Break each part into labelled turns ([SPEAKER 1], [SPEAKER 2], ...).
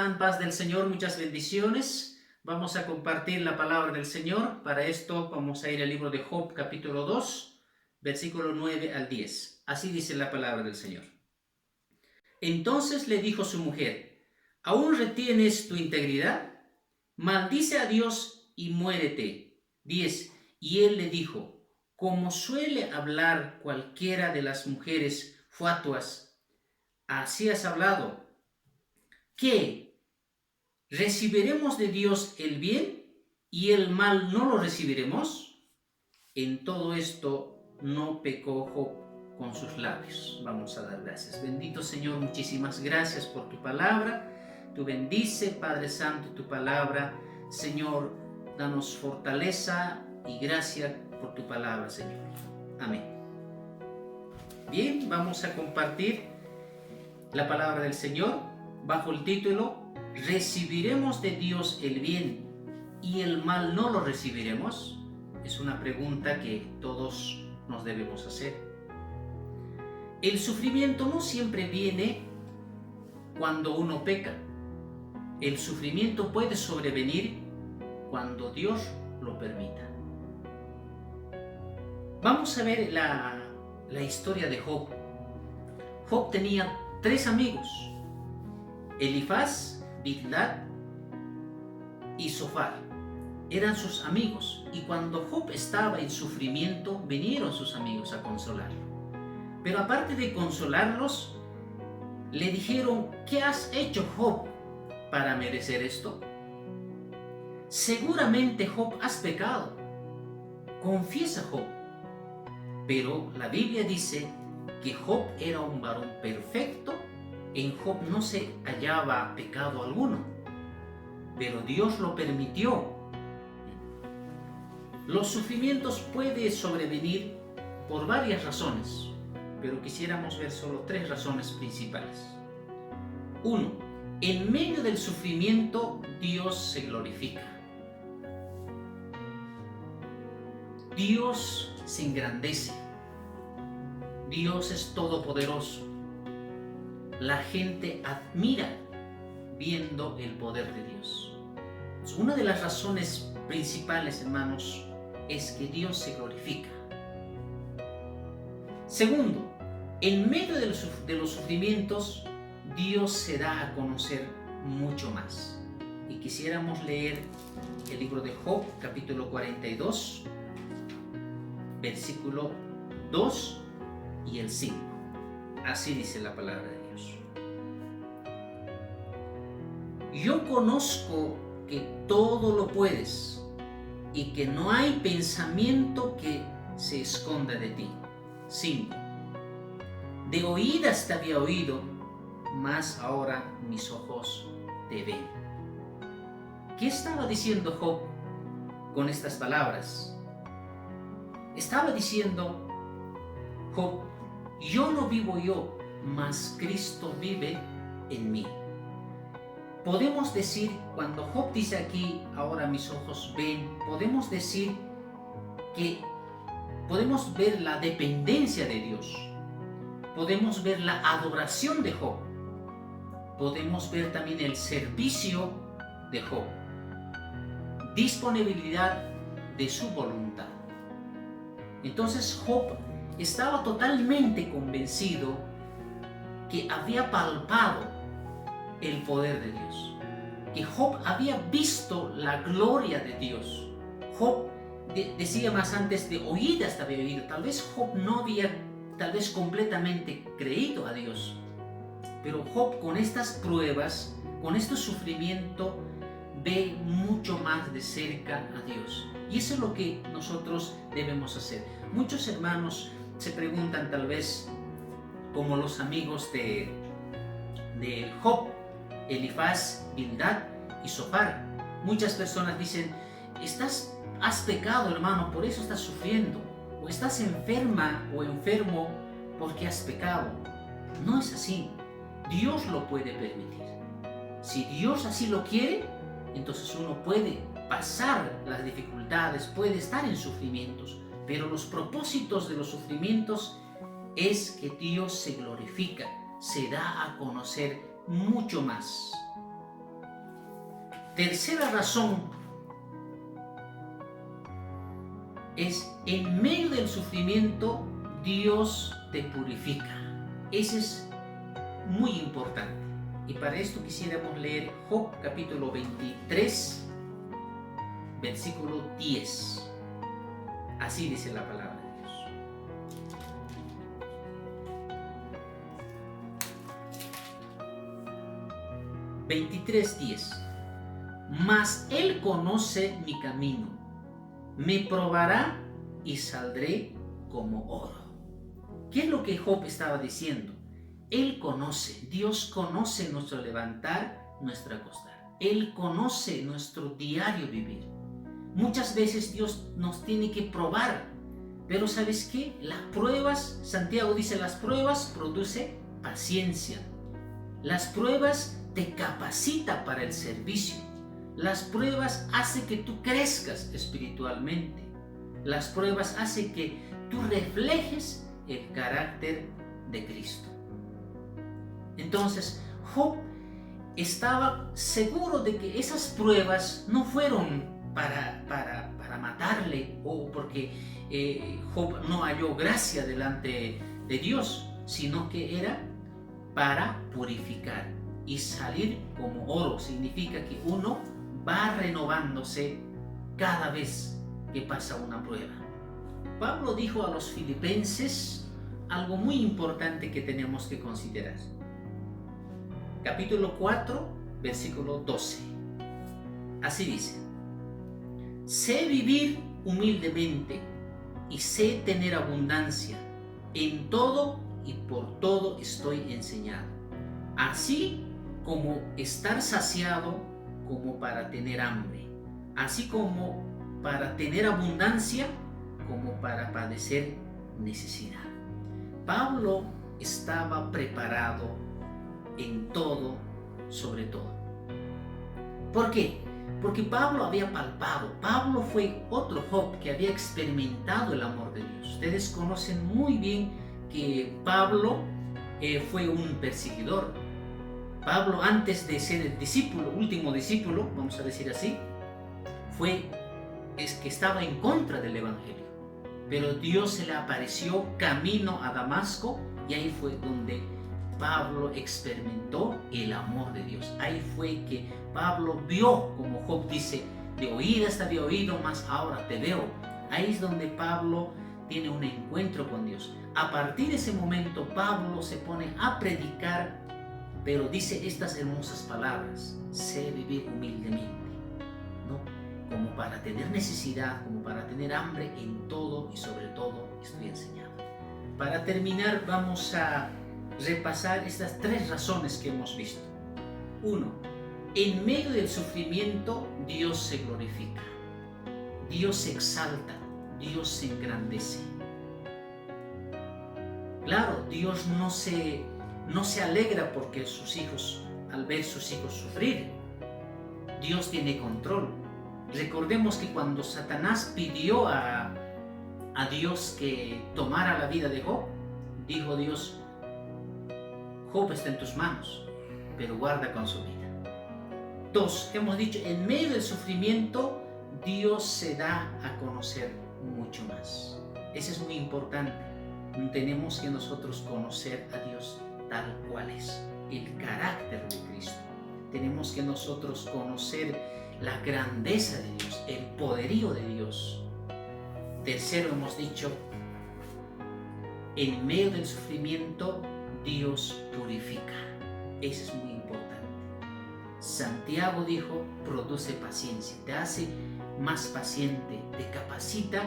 [SPEAKER 1] están? Paz del Señor, muchas bendiciones. Vamos a compartir la palabra del Señor. Para esto vamos a ir al libro de Job, capítulo 2, versículo 9 al 10. Así dice la palabra del Señor. Entonces le dijo su mujer: ¿aún retienes tu integridad? Maldice a Dios y muérete. 10. Y él le dijo: como suele hablar cualquiera de las mujeres fatuas, así has hablado. ¿Qué? ¿Recibiremos de Dios el bien y el mal no lo recibiremos? En todo esto no pecó Job con sus labios. Vamos a dar gracias. Bendito Señor, muchísimas gracias por tu palabra. Tú bendice, Padre Santo, tu palabra. Señor, danos fortaleza y gracia por tu palabra, Señor. Amén. Bien, vamos a compartir la palabra del Señor bajo el título: ¿recibiremos de Dios el bien y el mal no lo recibiremos? Es una pregunta que todos nos debemos hacer. El sufrimiento no siempre viene cuando uno peca. El sufrimiento puede sobrevenir cuando Dios lo permita. Vamos a ver la historia de Job. Job tenía 3 amigos: Elifaz, Bildad y Zofar. Eran sus amigos, y cuando Job estaba en sufrimiento, vinieron sus amigos a consolarlo. Pero aparte de consolarlos, le dijeron: ¿qué has hecho, Job, para merecer esto? Seguramente, Job, has pecado. Confiesa, Job. Pero la Biblia dice que Job era un varón perfecto. En Job no se hallaba pecado alguno, pero Dios lo permitió. Los sufrimientos pueden sobrevenir por varias razones, pero quisiéramos ver solo 3 razones principales. 1. En medio del sufrimiento, Dios se glorifica. Dios se engrandece. Dios es todopoderoso. La gente admira viendo el poder de Dios. Una de las razones principales, hermanos, es que Dios se glorifica. Segundo, en medio de los sufrimientos, Dios se da a conocer mucho más. Y quisiéramos leer el libro de Job, capítulo 42, versículo 2 y el 5. Así dice la palabra de Dios. Yo conozco que todo lo puedes y que no hay pensamiento que se esconda de ti. 5. De oídas te había oído, mas ahora mis ojos te ven. ¿Qué estaba diciendo Job con estas palabras? Estaba diciendo Job: yo no vivo yo, mas Cristo vive en mí. Podemos decir, cuando Job dice aquí, ahora mis ojos ven, podemos decir que podemos ver la dependencia de Dios. Podemos ver la adoración de Job. Podemos ver también el servicio de Job. Disponibilidad de su voluntad. Entonces Job estaba totalmente convencido que había palpado el poder de Dios, que Job había visto la gloria de Dios. Job decía más antes: de oídas te había oído. Tal vez Job no había completamente creído a Dios, pero Job, con estas pruebas, con este sufrimiento, ve mucho más de cerca a Dios. Y eso es lo que nosotros debemos hacer. Muchos hermanos se preguntan, tal vez como los amigos de Job, Elifaz, Bildad y Zofar. Muchas personas dicen: has pecado, hermano, por eso estás sufriendo, o estás enferma o enfermo porque has pecado. No es así. Dios lo puede permitir. Si Dios así lo quiere, entonces uno puede pasar las dificultades, puede estar en sufrimientos, pero los propósitos de los sufrimientos es que Dios se glorifica, se da a conocer mucho más. Tercera razón es: en medio del sufrimiento Dios te purifica. Eso es muy importante. Y para esto quisiéramos leer Job capítulo 23, versículo 10. Así dice la palabra de Dios. 23:10. Mas Él conoce mi camino, me probará y saldré como oro. ¿Qué es lo que Job estaba diciendo? Él conoce, Dios conoce nuestro levantar, nuestro acostar. Él conoce nuestro diario vivir. Muchas veces Dios nos tiene que probar, pero ¿sabes qué? Las pruebas, Santiago dice, las pruebas producen paciencia. Las pruebas te capacitan para el servicio. Las pruebas hacen que tú crezcas espiritualmente. Las pruebas hacen que tú reflejes el carácter de Cristo. Entonces, Job estaba seguro de que esas pruebas no fueron para matarle o porque Job no halló gracia delante de Dios, sino que era para purificar y salir como oro. Significa que uno va renovándose cada vez que pasa una prueba. Pablo dijo a los filipenses algo muy importante que tenemos que considerar. Capítulo 4, versículo 12. Así dice: sé vivir humildemente y sé tener abundancia. En todo y por todo estoy enseñado, así como estar saciado como para tener hambre, así como para tener abundancia como para padecer necesidad. Pablo estaba preparado en todo, sobre todo. ¿Por qué? Porque Pablo había palpado. Pablo fue otro Job que había experimentado el amor de Dios. Ustedes conocen muy bien que Pablo fue un perseguidor. Pablo, antes de ser el discípulo, último discípulo, vamos a decir así, es que estaba en contra del evangelio. Pero Dios se le apareció camino a Damasco y ahí fue donde Pablo experimentó el amor de Dios. Ahí fue que Pablo vio, como Job dice, de oídas te había oído, mas ahora te veo. Ahí es donde Pablo tiene un encuentro con Dios. A partir de ese momento Pablo se pone a predicar, pero dice estas hermosas palabras: sé vivir humildemente, ¿no? Como para tener necesidad, como para tener hambre, en todo y sobre todo estoy enseñado. Para terminar, vamos a repasar estas tres razones que hemos visto. 1. En medio del sufrimiento Dios se glorifica, Dios se exalta, Dios se engrandece. Claro, Dios no se alegra porque al ver sus hijos sufrir. Dios tiene control. Recordemos que cuando Satanás pidió a Dios que tomara la vida de Job, dijo Dios: Job está en tus manos, pero guarda con su vida. 2. Hemos dicho, en medio del sufrimiento Dios se da a conocer mucho más. Eso es muy importante. Tenemos que nosotros conocer a Dios tal cual es, el carácter de Cristo. Tenemos que nosotros conocer la grandeza de Dios, el poderío de Dios. 3. hemos dicho, en medio del sufrimiento Dios purifica. Eso es muy importante. Santiago dijo, produce paciencia, te hace más paciente, te capacita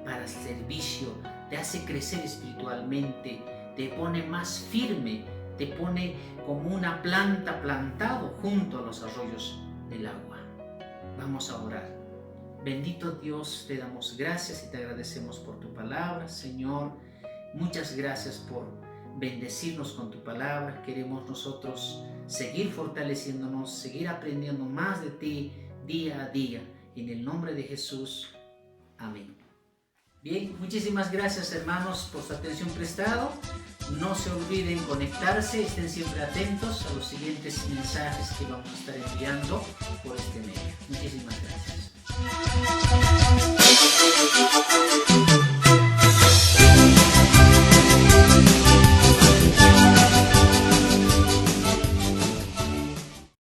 [SPEAKER 1] para el servicio, te hace crecer espiritualmente, te pone más firme, te pone como una planta plantado junto a los arroyos del agua. Vamos a orar. Bendito Dios, te damos gracias y te agradecemos por tu palabra, Señor. Muchas gracias por bendecirnos con tu palabra. Queremos nosotros seguir fortaleciéndonos, seguir aprendiendo más de ti día a día. En el nombre de Jesús. Amén. Bien, muchísimas gracias, hermanos, por su atención prestada. No se olviden conectarse, estén siempre atentos a los siguientes mensajes que vamos a estar enviando por este medio. Muchísimas gracias.